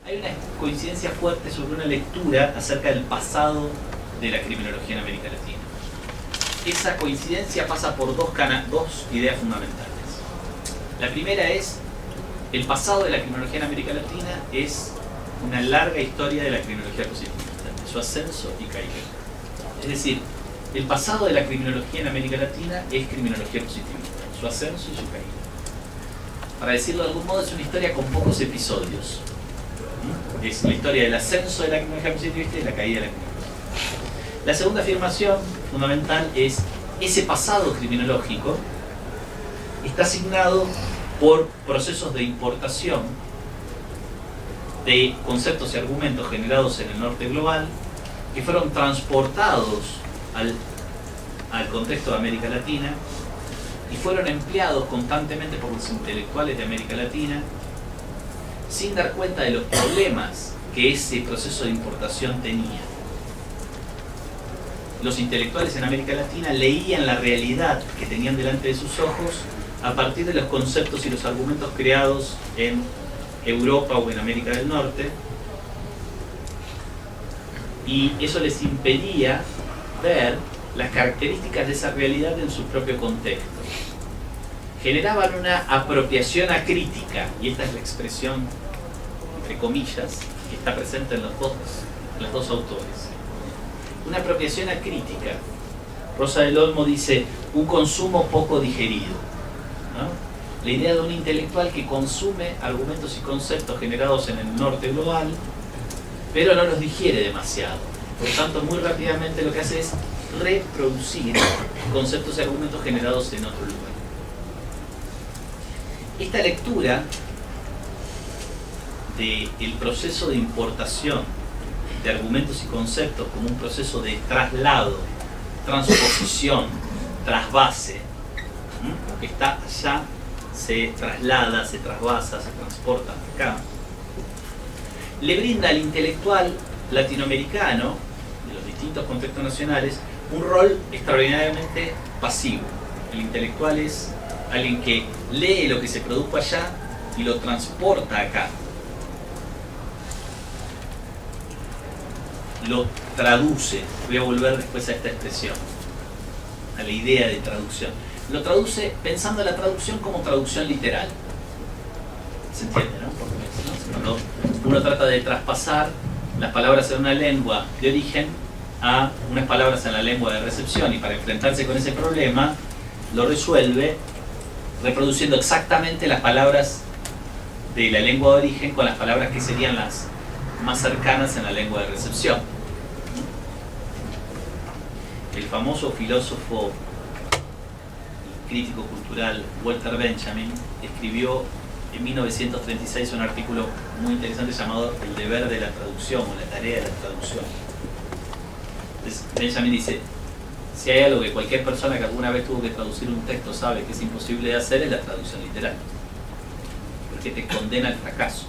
Hay una coincidencia fuerte sobre una lectura acerca del pasado de la criminología en América Latina. Esa coincidencia pasa por dos ideas fundamentales. La primera es, el pasado de la criminología en América Latina es una larga historia de la criminología positivista, de su ascenso y caída. Es decir, el pasado de la criminología en América Latina es criminología positivista, su ascenso y su caída. Para decirlo de algún modo, es una historia con pocos episodios. Es la historia del ascenso de la criminología positivista y la caída de la criminología. La segunda afirmación fundamental es, ese pasado criminológico está asignado por procesos de importación de conceptos y argumentos generados en el norte global que fueron transportados al contexto de América Latina y fueron empleados constantemente por los intelectuales de América Latina sin dar cuenta de los problemas que ese proceso de importación tenía. Los intelectuales en América Latina leían la realidad que tenían delante de sus ojos a partir de los conceptos y los argumentos creados en Europa o en América del Norte, y eso les impedía ver las características de esa realidad en su propio contexto. Generaban una apropiación acrítica, y esta es la expresión, entre comillas, que está presente en los dos autores. Una apropiación acrítica. Rosa del Olmo dice, un consumo poco digerido, ¿no? La idea de un intelectual que consume argumentos y conceptos generados en el norte global, pero no los digiere demasiado. Por tanto, muy rápidamente lo que hace es reproducir conceptos y argumentos generados en otro lugar. Esta lectura del proceso de importación de argumentos y conceptos como un proceso de traslado, transposición, trasvase, que está allá, se traslada, se trasvasa, se transporta acá, le brinda al intelectual latinoamericano de los distintos contextos nacionales un rol extraordinariamente pasivo. El intelectual es alguien que lee lo que se produjo allá y lo transporta acá, lo traduce. Voy a volver después a esta expresión, a la idea de traducción. Lo traduce pensando en la traducción como traducción literal. ¿Se entiende, no? Porque, ¿no? Cuando uno trata de traspasar las palabras en una lengua de origen a unas palabras en la lengua de recepción, y para enfrentarse con ese problema lo resuelve reproduciendo exactamente las palabras de la lengua de origen con las palabras que serían las más cercanas en la lengua de recepción. El famoso filósofo y crítico cultural Walter Benjamin escribió en 1936 un artículo muy interesante llamado El deber de la traducción, o la tarea de la traducción. Entonces, Benjamin dice, si hay algo que cualquier persona que alguna vez tuvo que traducir un texto sabe que es imposible de hacer, es la traducción literal, porque te condena al fracaso.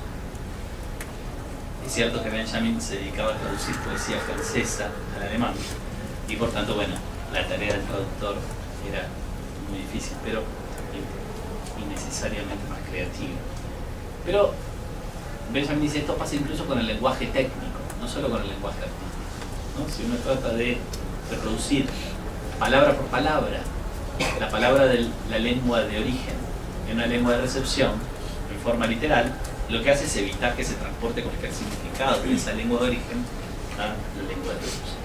Es cierto que Benjamin se dedicaba a traducir poesía francesa al alemán, y por tanto, bueno, la tarea del traductor era muy difícil, pero innecesariamente más creativa. Pero Benjamin dice, esto pasa incluso con el lenguaje técnico, no solo con el lenguaje artístico, ¿no? Si uno trata de reproducir palabra por palabra la palabra de la lengua de origen en una lengua de recepción en forma literal, lo que hace es evitar que se transporte cualquier significado de esa lengua de origen a la lengua de recepción.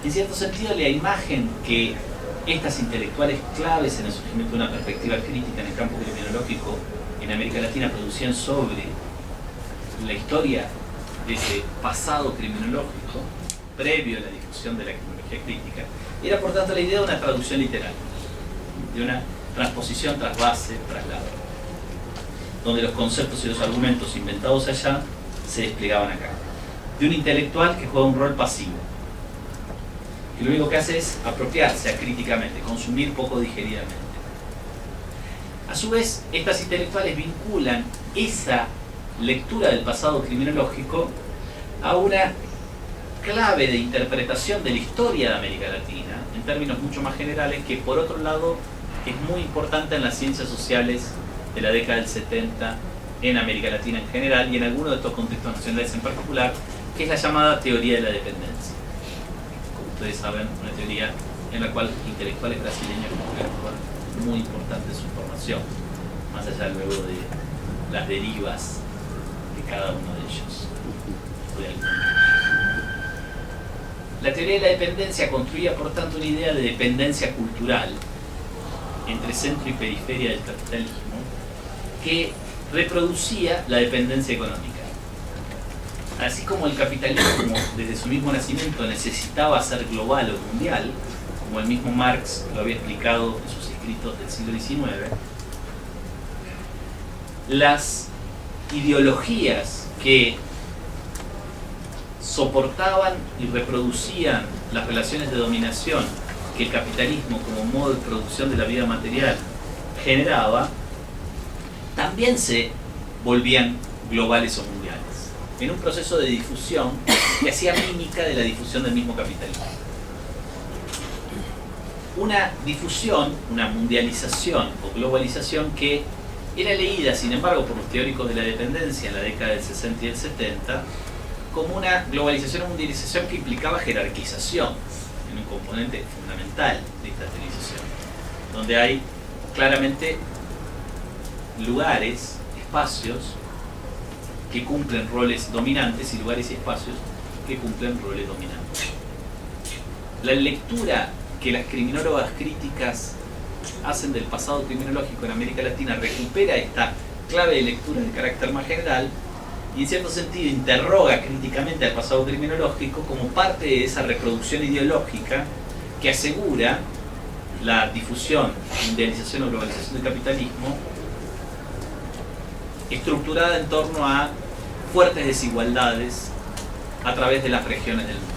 En cierto sentido, la imagen que estas intelectuales claves en el surgimiento de una perspectiva crítica en el campo criminológico en América Latina producían sobre la historia de ese pasado criminológico previo a la difusión de la criminología crítica, era por tanto la idea de una traducción literal, de una transposición, trasvase, traslado, donde los conceptos y los argumentos inventados allá se desplegaban acá, de un intelectual que juega un rol pasivo, que lo único que hace es apropiarse acríticamente, consumir poco digeridamente. A su vez, estas intelectuales vinculan esa lectura del pasado criminológico a una clave de interpretación de la historia de América Latina, en términos mucho más generales, que por otro lado es muy importante en las ciencias sociales de la década del 70 en América Latina en general y en algunos de estos contextos nacionales en particular, que es la llamada teoría de la dependencia. Como ustedes saben, una teoría en la cual intelectuales brasileños juegan un rol muy importante en su formación, más allá luego de las derivas de cada uno de ellos. La teoría de la dependencia construía, por tanto, una idea de dependencia cultural entre centro y periferia del capitalismo que reproducía la dependencia económica. Así como el capitalismo, desde su mismo nacimiento, necesitaba ser global o mundial, como el mismo Marx lo había explicado en sus escritos del siglo XIX, las ideologías que soportaban y reproducían las relaciones de dominación que el capitalismo como modo de producción de la vida material generaba, también se volvían globales o mundiales, en un proceso de difusión que hacía mímica de la difusión del mismo capitalismo. Una difusión, una mundialización o globalización que era leída, sin embargo, por los teóricos de la dependencia en la década del 60 y el 70, como una globalización o mundialización que implicaba jerarquización, en un componente fundamental de esta teorización, donde hay claramente lugares, espacios que cumplen roles dominantes y lugares y espacios que cumplen roles dominantes. La lectura que las criminólogas críticas hacen del pasado criminológico en América Latina recupera esta clave de lectura de carácter más general y en cierto sentido interroga críticamente al pasado criminológico como parte de esa reproducción ideológica que asegura la difusión, mundialización o globalización del capitalismo estructurada en torno a fuertes desigualdades a través de las regiones del mundo.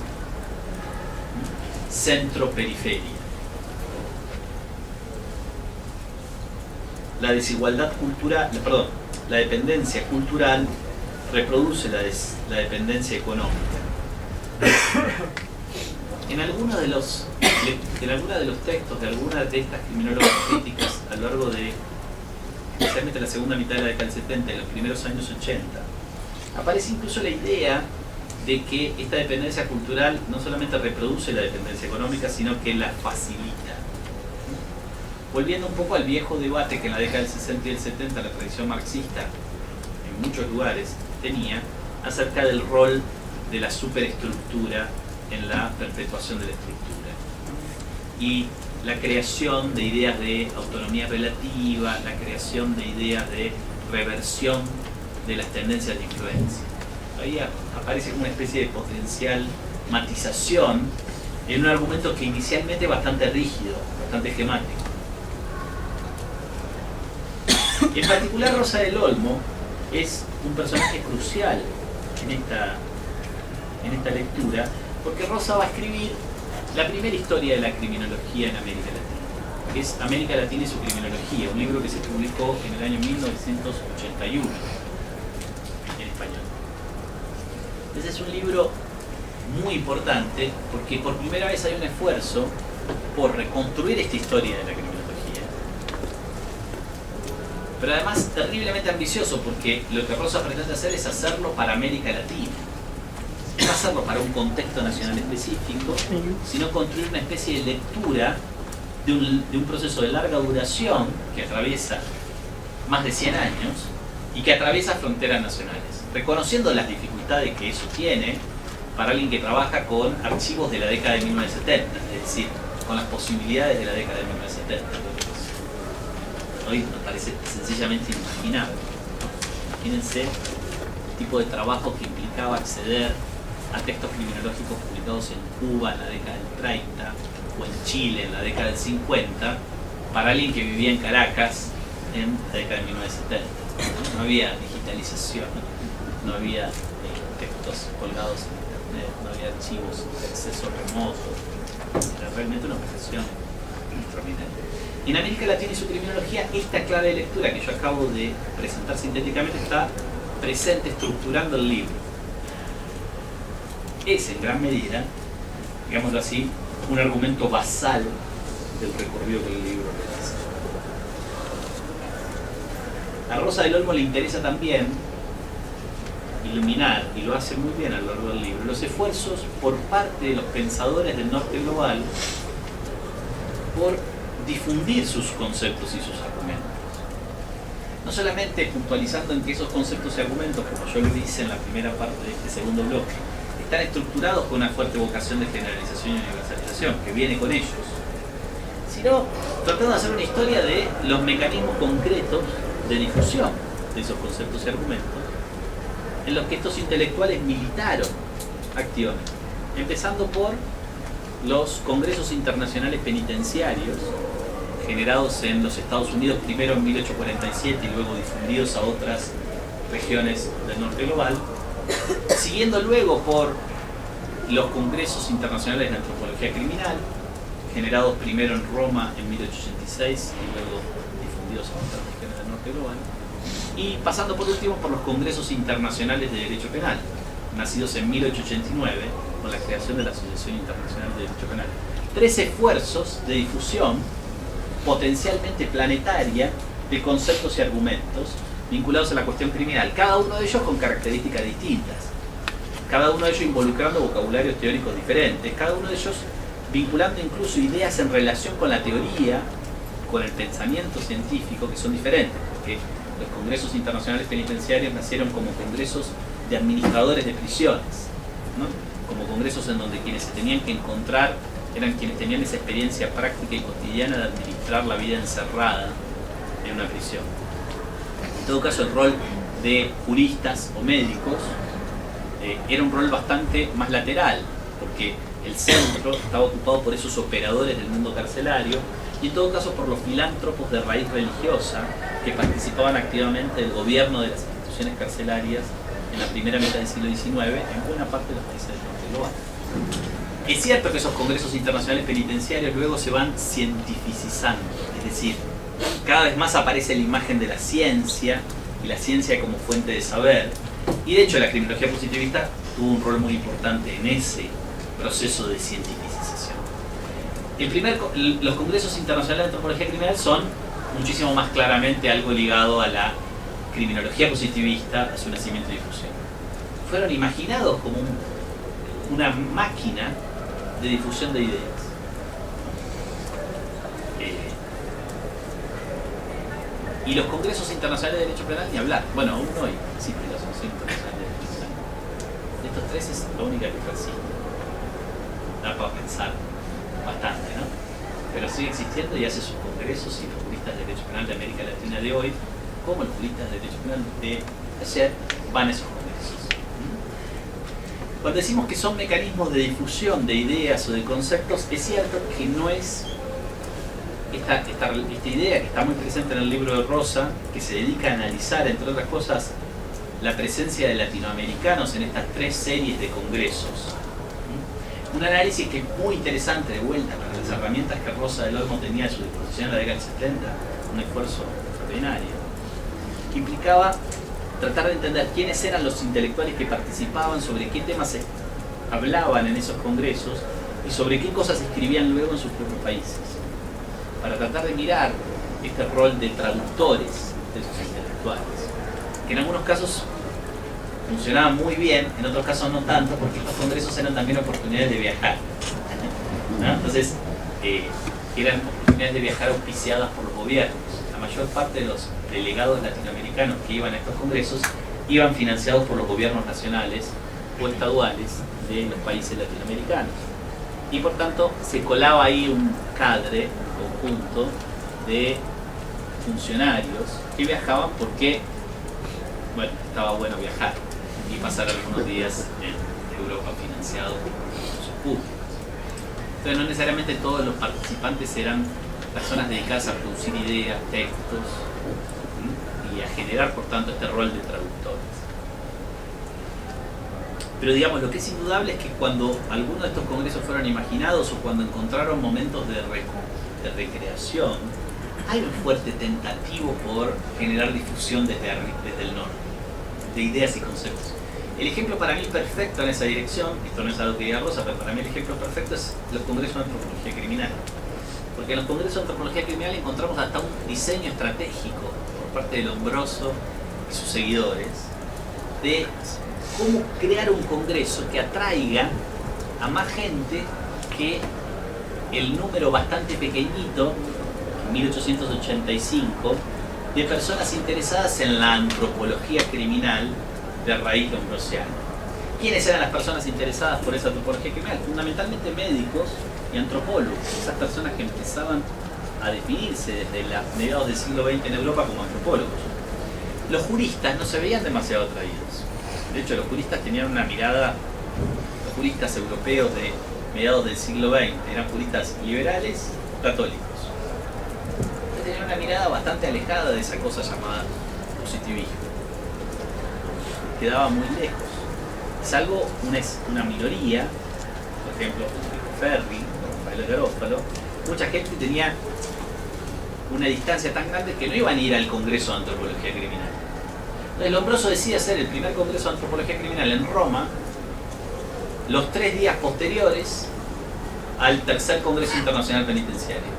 Centro-periferia. La desigualdad cultural, perdón, la dependencia cultural reproduce la dependencia económica. En algunos de los textos de algunas de estas criminólogas críticas a lo largo de especialmente la segunda mitad de la década del 70 y los primeros años 80, aparece incluso la idea de que esta dependencia cultural no solamente reproduce la dependencia económica, sino que la facilita. Volviendo un poco al viejo debate que en la década del 60 y el 70 la tradición marxista en muchos lugares tenía acerca del rol de la superestructura en la perpetuación de la estructura y la creación de ideas de autonomía relativa, la creación de ideas de reversión de las tendencias de influencia. Ahí aparece como una especie de potencial matización en un argumento que inicialmente es bastante rígido, bastante esquemático. En particular, Rosa del Olmo es un personaje crucial en esta lectura, porque Rosa va a escribir la primera historia de la criminología en América Latina, que es América Latina y su criminología, un libro que se publicó en el año 1981 en español. Ese es un libro muy importante porque por primera vez hay un esfuerzo por reconstruir esta historia de la criminología, pero además terriblemente ambicioso porque lo que Rosa pretende hacer es hacerlo para América Latina. No hacerlo para un contexto nacional específico, sino construir una especie de lectura de un proceso de larga duración que atraviesa más de 100 años y que atraviesa fronteras nacionales, reconociendo las dificultades que eso tiene para alguien que trabaja con archivos de la década de 1970, es decir, con las posibilidades de la década de 1970. Hoy nos parece sencillamente inimaginable. Imagínense el tipo de trabajo que implicaba acceder a textos criminológicos publicados en Cuba en la década del 30 o en Chile en la década del 50 para alguien que vivía en Caracas en la década de 1970. No había digitalización, no había textos colgados en internet, no había archivos de acceso remoto. Era realmente una operación extraordinaria. En América Latina y su criminología, esta clave de lectura que yo acabo de presentar sintéticamente está presente estructurando el libro. es en gran medida, digámoslo así, un argumento basal del recorrido que el libro realiza. A Rosa del Olmo le interesa también iluminar, y lo hace muy bien a lo largo del libro, los esfuerzos por parte de los pensadores del norte global por difundir sus conceptos y sus argumentos. No solamente puntualizando en que esos conceptos y argumentos, como yo lo hice en la primera parte de este segundo bloque, están estructurados con una fuerte vocación de generalización y universalización, que viene con ellos, sino tratando de hacer una historia de los mecanismos concretos de difusión de esos conceptos y argumentos, en los que estos intelectuales militaron activamente, empezando por los congresos internacionales penitenciarios generados en los Estados Unidos primero en 1847 y luego difundidos a otras regiones del norte global, siguiendo luego por los congresos internacionales de antropología criminal generados primero en Roma en 1886 y luego difundidos a otras regiones del norte global, y pasando por último por los congresos internacionales de derecho penal nacidos en 1889 con la creación de la Asociación Internacional de Derecho Penal. 3 esfuerzos de difusión potencialmente planetaria de conceptos y argumentos vinculados a la cuestión criminal, cada uno de ellos con características distintas, cada uno de ellos involucrando vocabularios teóricos diferentes, cada uno de ellos vinculando incluso ideas en relación con la teoría, con el pensamiento científico, que son diferentes, porque los congresos internacionales penitenciarios nacieron como congresos de administradores de prisiones, ¿no? Como congresos en donde quienes se tenían que encontrar eran quienes tenían esa experiencia práctica y cotidiana de administrar la vida encerrada en una prisión. En todo caso, el rol de juristas o médicos era un rol bastante más lateral, porque el centro estaba ocupado por esos operadores del mundo carcelario y en todo caso por los filántropos de raíz religiosa que participaban activamente del gobierno de las instituciones carcelarias en la primera mitad del siglo XIX en buena parte de los países del norte global. Es cierto que esos congresos internacionales penitenciarios luego se van cientificizando, es decir, cada vez más aparece la imagen de la ciencia y la ciencia como fuente de saber, y de hecho la criminología positivista tuvo un rol muy importante en ese proceso de cientificización. Los congresos internacionales de antropología criminal son muchísimo más claramente algo ligado a la criminología positivista, a su nacimiento y difusión. Fueron imaginados como una máquina de difusión de ideas. Y los congresos internacionales de derecho penal, ni hablar. Bueno, aún no hay principios de la Asociación Internacional de Derecho Penal. De estos 3 es la única que persiste. Da para pensar bastante, ¿no? Pero sigue existiendo y hace sus congresos, y los juristas de derecho penal de América Latina de hoy, como los juristas de derecho penal de ayer, van a esos congresos. Cuando decimos que son mecanismos de difusión de ideas o de conceptos, es cierto que no es esta idea que está muy presente en el libro de Rosa, que se dedica a analizar, entre otras cosas, la presencia de latinoamericanos en estas 3 series de congresos. Un análisis que es muy interesante, de vuelta, con las herramientas que Rosa del Olmo tenía a su disposición en la década del 70, un esfuerzo extraordinario, que implicaba tratar de entender quiénes eran los intelectuales que participaban, sobre qué temas se hablaban en esos congresos y sobre qué cosas escribían luego en sus propios países, para tratar de mirar este rol de traductores de esos intelectuales, que en algunos casos funcionaban muy bien, en otros casos no tanto, porque estos congresos eran también oportunidades de viajar, ¿no? Entonces eran oportunidades de viajar auspiciadas por los gobiernos. La mayor parte de los delegados latinoamericanos que iban a estos congresos iban financiados por los gobiernos nacionales o estaduales de los países latinoamericanos, y por tanto se colaba ahí un cadre, un conjunto de funcionarios que viajaban porque, bueno, estaba bueno viajar y pasar algunos días en Europa financiados por recursos públicos. Entonces no necesariamente todos los participantes eran personas dedicadas a producir ideas, textos, y a generar por tanto este rol de traductores. Pero digamos, lo que es indudable es que cuando algunos de estos congresos fueron imaginados o cuando encontraron momentos de recreación, hay un fuerte tentativo por generar difusión desde el norte, de ideas y conceptos. El ejemplo para mí perfecto en esa dirección, esto no es algo que diga Rosa, pero para mí el ejemplo perfecto es los congresos de antropología criminal. Porque en los congresos de antropología criminal encontramos hasta un diseño estratégico por parte de Lombroso y sus seguidores de cómo crear un congreso que atraiga a más gente que el número bastante pequeñito, en 1885, de personas interesadas en la antropología criminal de raíz lombrosiana. ¿Quiénes eran las personas interesadas por esa antropología criminal? Fundamentalmente médicos y antropólogos, esas personas que empezaban a definirse desde mediados del siglo XX en Europa como antropólogos. Los juristas no se veían demasiado atraídos. De hecho, los juristas tenían una mirada, los juristas europeos de mediados del siglo XX eran juristas liberales, católicos. Tenían una mirada bastante alejada de esa cosa llamada positivismo. Quedaba muy lejos. Salvo una minoría, por ejemplo, Ferri, Rafael Garófalo, mucha gente tenía una distancia tan grande que no iban a ir al Congreso de Antropología Criminal. Entonces Lombroso decide hacer el primer Congreso de Antropología Criminal en Roma, los 3 días posteriores al tercer Congreso Internacional Penitenciario.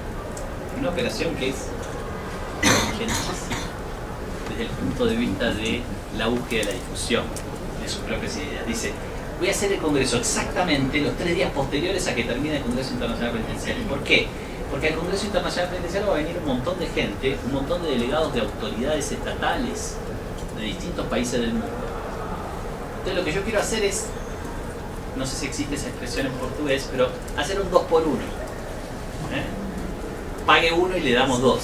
Una operación que es inteligentísima desde el punto de vista de la búsqueda de la difusión de sus propias ideas. Dice, voy a hacer el Congreso exactamente los 3 días posteriores a que termine el Congreso Internacional Penitenciario. ¿Por qué? Porque al Congreso Internacional Penitenciario va a venir un montón de gente, un montón de delegados de autoridades estatales de distintos países del mundo. Entonces lo que yo quiero hacer es, no sé si existe esa expresión en portugués, pero hacer un 2 por 1. Pague 1 y le damos 2.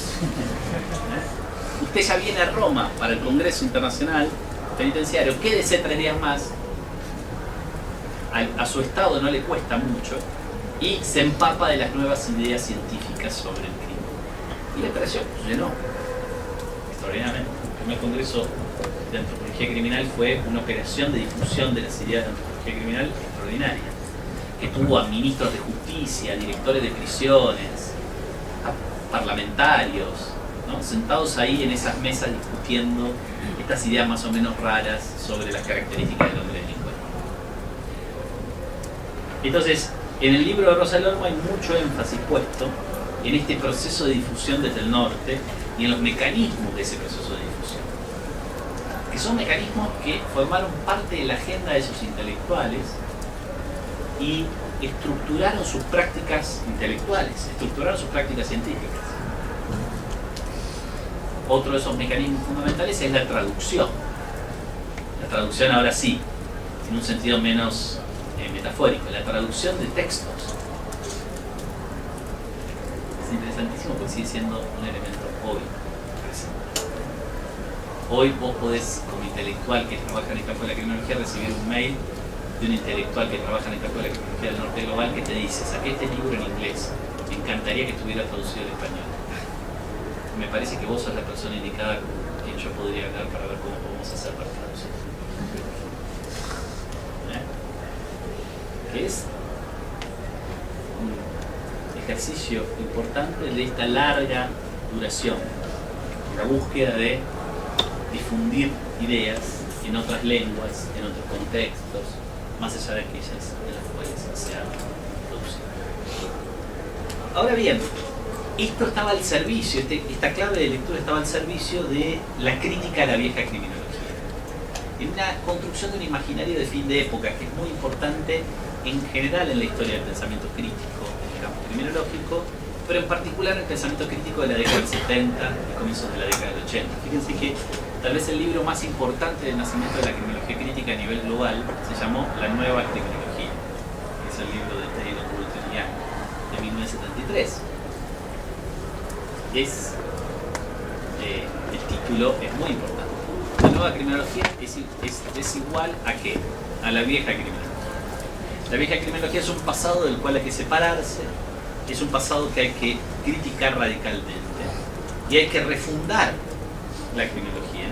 Usted ya viene a Roma para el Congreso Internacional Penitenciario, quédese 3 días más, a su estado no le cuesta mucho, y se empapa de las nuevas ideas científicas sobre el crimen. Y la operación llenó, extraordinariamente. El primer Congreso de Antropología Criminal fue una operación de difusión de las ideas de antropología criminal extraordinaria, que tuvo a ministros de justicia, directores de prisiones, a parlamentarios, ¿no?, sentados ahí en esas mesas discutiendo estas ideas más o menos raras sobre las características del hombre delincuente. Entonces, en el libro de Rosa Lormo hay mucho énfasis puesto en este proceso de difusión desde el norte y en los mecanismos de ese proceso de difusión, que son mecanismos que formaron parte de la agenda de esos intelectuales y estructuraron sus prácticas intelectuales, estructuraron sus prácticas científicas. Otro de esos mecanismos fundamentales es la traducción. La traducción, ahora sí, en un sentido menos metafórico, la traducción de textos. Es interesantísimo porque sigue siendo un elemento hoy presente. Hoy vos podés, como intelectual que trabaja en el campo de la criminología, recibir un mail de un intelectual que trabaja en el campo de la criminología del norte global que te dice: saqué este libro en inglés, me encantaría que estuviera traducido al español. Me parece que vos sos la persona indicada con quien yo podría hablar para ver cómo podemos hacer para traducir. Que es un ejercicio importante de esta larga duración, la búsqueda de difundir ideas en otras lenguas, en otros contextos, más allá de aquellas en las cuales se han producido. Ahora bien, esto estaba al servicio, esta clave de lectura estaba al servicio de la crítica a la vieja criminología, en una construcción de un imaginario de fin de época que es muy importante en general en la historia del pensamiento crítico en el campo criminológico, pero en particular el pensamiento crítico de la década del 70 y comienzos de la década del 80. Fíjense que tal vez el libro más importante del nacimiento de la criminología crítica a nivel global se llamó La Nueva Criminología, que es el libro de Taylor Walter Young de 1973. El título es muy importante. La nueva criminología es igual a ¿qué? A la vieja criminología. La vieja criminología es un pasado del cual hay que separarse, es un pasado que hay que criticar radicalmente y hay que refundar la criminología,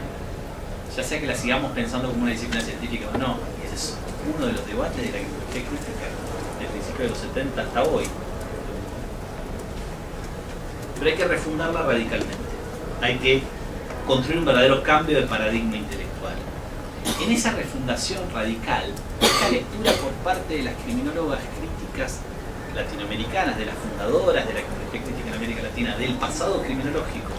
ya sea que la sigamos pensando como una disciplina científica o no. Ese es uno de los debates de la criminología crítica del principio de los 70 hasta hoy. Pero hay que refundarla radicalmente. Hay que construir un verdadero cambio de paradigma intelectual. En esa refundación radical, esta lectura por parte de las criminólogas críticas latinoamericanas, de las fundadoras de la criminología crítica en América Latina, del pasado criminológico,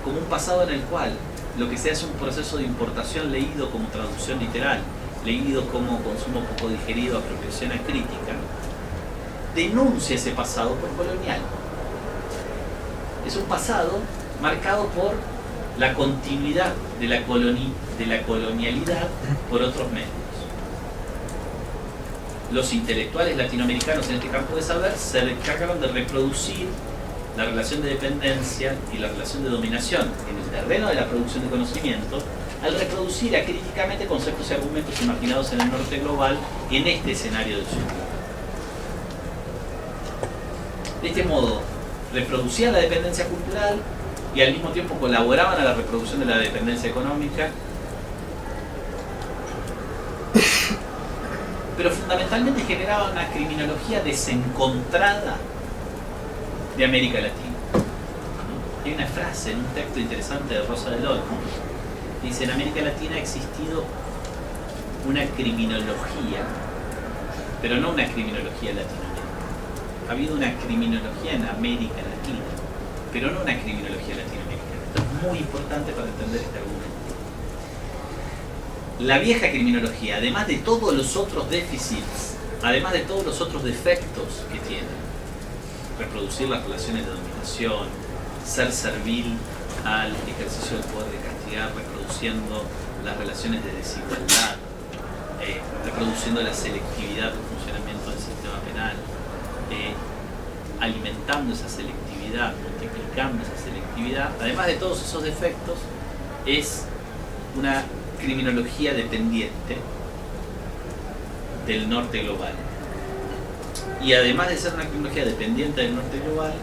como un pasado en el cual lo que se hace es un proceso de importación leído como traducción literal, leído como consumo poco digerido, apropiación acrítica, denuncia ese pasado por colonial. Es un pasado marcado por la continuidad de la colonialidad por otros medios. Los intelectuales latinoamericanos en este campo de saber se encargaron de reproducir la relación de dependencia y la relación de dominación en el terreno de la producción de conocimiento, al reproducir acríticamente conceptos y argumentos imaginados en el norte global en este escenario del sur. De este modo, reproducían la dependencia cultural y al mismo tiempo colaboraban a la reproducción de la dependencia económica, pero fundamentalmente generaban una criminología desencontrada de América Latina. Hay una frase en un texto interesante de Rosa del Olmo, que dice: en América Latina ha existido una criminología, pero no una criminología latinoamericana. Ha habido una criminología en América Latina, pero no una criminología latinoamericana. Esto es muy importante para entender este argumento. La vieja criminología, además de todos los otros déficits, además de todos los otros defectos que tiene, reproducir las relaciones de dominación, ser servil al ejercicio del poder de castigar, reproduciendo las relaciones de desigualdad, reproduciendo la selectividad del funcionamiento del sistema penal, alimentando esa selectividad, multiplicando esa selectividad, además de todos esos defectos, es una criminología dependiente del norte global. Y además de ser una criminología dependiente del norte global,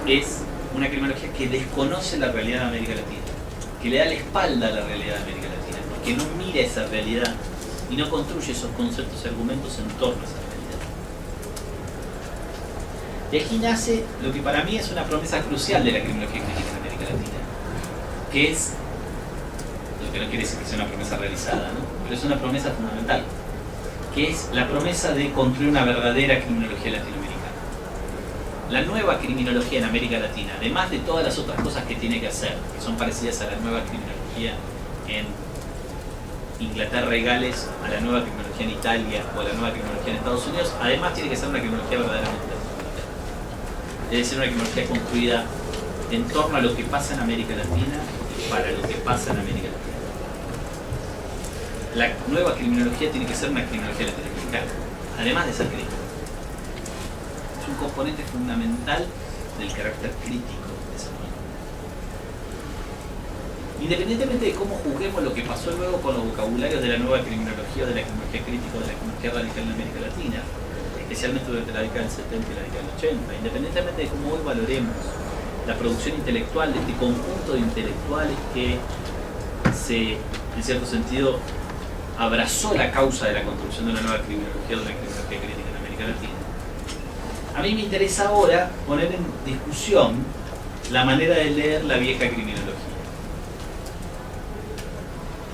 es una criminología que desconoce la realidad de América Latina, que le da la espalda a la realidad de América Latina, que no mira esa realidad y no construye esos conceptos y argumentos en torno a esa realidad. Y aquí nace lo que para mí es una promesa crucial de la criminología crítica en América Latina, que es, lo que no quiere decir que sea una promesa realizada, ¿no? Pero es una promesa fundamental, que es la promesa de construir una verdadera criminología latinoamericana. La nueva criminología en América Latina, además de todas las otras cosas que tiene que hacer, que son parecidas a la nueva criminología en Inglaterra y Gales, a la nueva criminología en Italia o a la nueva criminología en Estados Unidos, además tiene que ser una criminología verdaderamente latinoamericana. Debe ser una criminología construida en torno a lo que pasa en América Latina y para lo que pasa en América Latina. La nueva criminología tiene que ser una criminología latinoamericana, además de ser crítica. Es un componente fundamental del carácter crítico de esa norma. Independientemente de cómo juzguemos lo que pasó luego con los vocabularios de la nueva criminología o de la criminología crítica o de la criminología radical en América Latina, especialmente durante la década del 70 y la década del 80, independientemente de cómo hoy valoremos la producción intelectual de este conjunto de intelectuales que se, en cierto sentido, abrazó la causa de la construcción de una nueva criminología o de la criminología crítica en América Latina, a mí me interesa ahora poner en discusión la manera de leer la vieja criminología,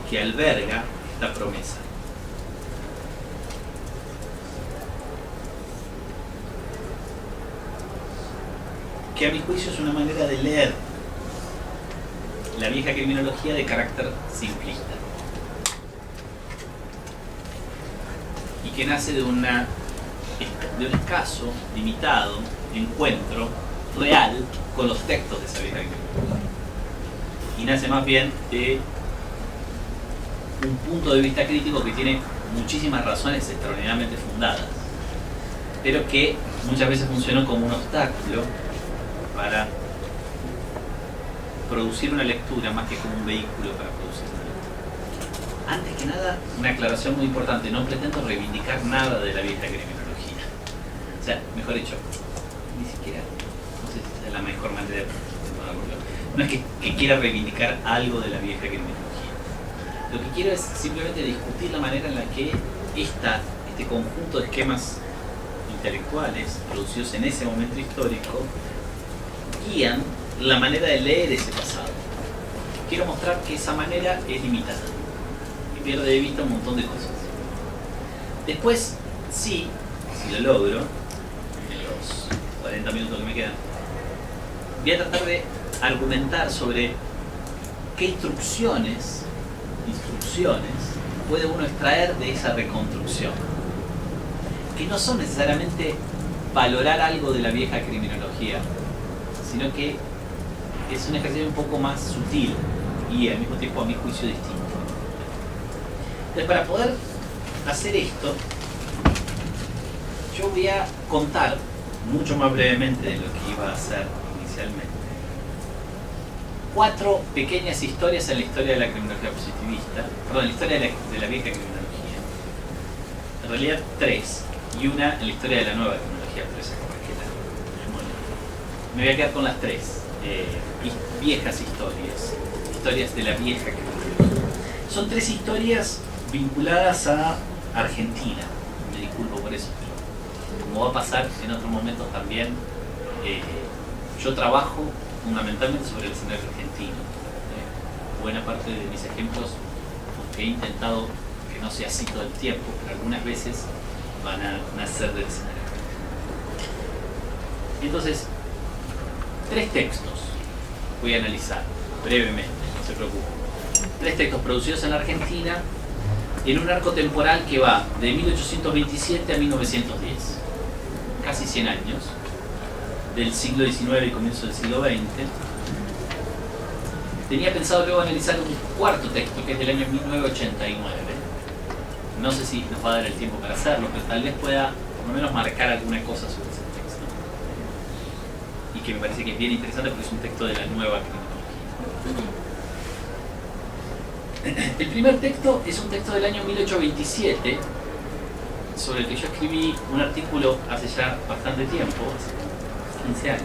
que alberga esta promesa. Que a mi juicio es una manera de leer la vieja criminología de carácter simplista y que nace de un escaso, limitado encuentro real con los textos de esa vieja criminología, y nace más bien de un punto de vista crítico que tiene muchísimas razones extraordinariamente fundadas, pero que muchas veces funcionó como un obstáculo para producir una lectura más que como un vehículo para producir una lectura. Antes que nada, una aclaración muy importante: no pretendo reivindicar nada de la vieja criminología. O sea, mejor dicho, ni siquiera, no sé si es la mejor manera de ponerlo. No es que quiera reivindicar algo de la vieja criminología. Lo que quiero es simplemente discutir la manera en la que este conjunto de esquemas intelectuales producidos en ese momento histórico guían la manera de leer ese pasado. Quiero mostrar que esa manera es limitada. pierde de vista un montón de cosas. Después, sí, si lo logro, en los 40 minutos que me quedan, voy a tratar de argumentar sobre qué instrucciones puede uno extraer de esa reconstrucción, que no son necesariamente valorar algo de la vieja criminología, sino que es un ejercicio un poco más sutil y al mismo tiempo, a mi juicio, distinto. Entonces, para poder hacer esto, yo voy a contar mucho más brevemente de lo que iba a hacer inicialmente 4 pequeñas historias en la historia de la criminología positivista, perdón, en la historia de la vieja criminología. En realidad 3, y una en la historia de la nueva criminología, pero esa capaz que me voy a quedar con las 3 viejas historias de la vieja criminología. Son 3 historias vinculadas a Argentina. Me disculpo por eso, pero como va a pasar en otros momentos también, yo trabajo fundamentalmente sobre el escenario argentino. Buena parte de mis ejemplos, aunque he intentado que no sea así todo el tiempo, pero algunas veces van a nacer del escenario argentino. Entonces, 3 textos voy a analizar brevemente, no se preocupen. 3 textos producidos en la Argentina en un arco temporal que va de 1827 a 1910, casi 100 años, del siglo XIX y comienzo del siglo XX. Tenía pensado luego analizar un 4º texto que es del año 1989. No sé si nos va a dar el tiempo para hacerlo, pero tal vez pueda por lo menos marcar alguna cosa sobre ese texto. Y que me parece que es bien interesante porque es un texto de la nueva criminología. El primer texto es un texto del año 1827, sobre el que yo escribí un artículo hace ya bastante tiempo, hace 15 años,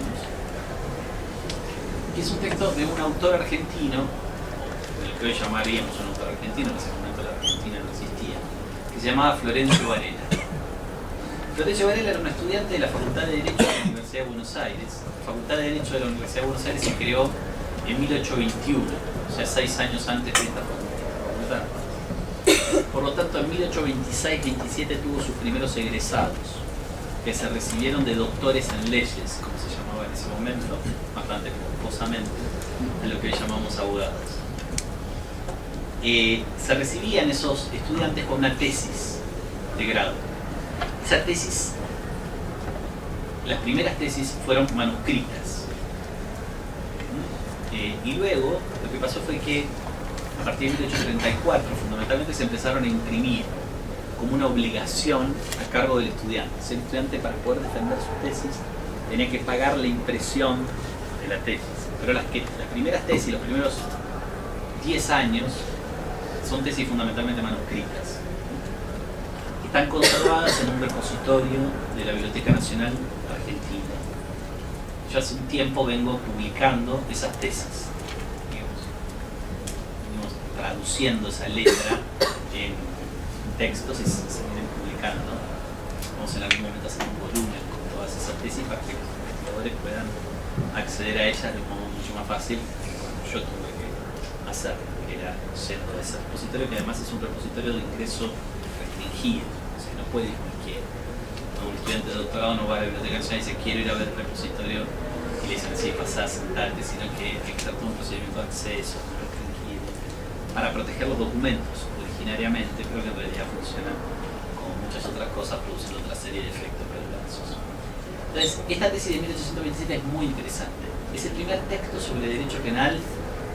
que es un texto de un autor argentino, del que hoy llamaríamos un autor argentino, en ese momento la Argentina no existía, que se llamaba Florencio Varela. Florencio Varela era un estudiante de la Facultad de Derecho de la Universidad de Buenos Aires. La Facultad de Derecho de la Universidad de Buenos Aires se creó en 1821, o sea, 6 años antes de esta facultad. Por lo tanto, en 1826-27 tuvo sus primeros egresados, que se recibieron de doctores en leyes, como se llamaba en ese momento, bastante pomposamente, a lo que hoy llamamos abogados. Se recibían esos estudiantes con una tesis de grado. Esa tesis, las primeras tesis fueron manuscritas. Y luego, lo que pasó fue que a partir de 1834, fundamentalmente se empezaron a imprimir como una obligación a cargo del estudiante. El estudiante, para poder defender su tesis, tenía que pagar la impresión de la tesis. Pero las primeras tesis, los primeros 10 años, son tesis fundamentalmente manuscritas. Están conservadas en un repositorio de la Biblioteca Nacional Argentina. Yo hace un tiempo vengo publicando esas tesis. Venimos traduciendo esa letra en textos y se vienen publicando. Vamos en algún momento a hacer un volumen con todas esas tesis para que los investigadores puedan acceder a ellas de un modo mucho más fácil que cuando yo tuve que hacerlo, que era yendo a ese repositorio, que además es un repositorio de ingreso restringido, o sea, no puede ir cualquiera. Un estudiante de doctorado no va a la Biblioteca Nacional y dice quiero ir a ver el repositorio y le dicen sí, pasá, sentate, sino que hay que hacer todo un procedimiento de acceso restringido para proteger los documentos originariamente, pero que en realidad funciona como muchas otras cosas, produciendo otra serie de efectos perversos. Entonces, esta tesis de 1827 es muy interesante. Es el primer texto sobre derecho penal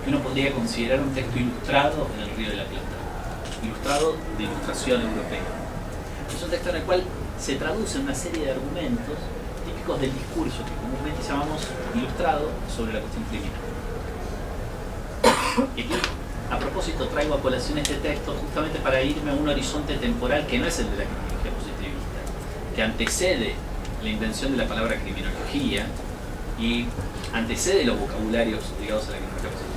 que uno podría considerar un texto ilustrado en el Río de la Plata, ilustrado de ilustración europea. Es un texto en el cual se traducen una serie de argumentos típicos del discurso que comúnmente llamamos ilustrado sobre la cuestión criminal. Y aquí, a propósito, traigo a colación este texto justamente para irme a un horizonte temporal que no es el de la criminología positivista, que antecede la invención de la palabra criminología y antecede los vocabularios ligados a la criminología positivista.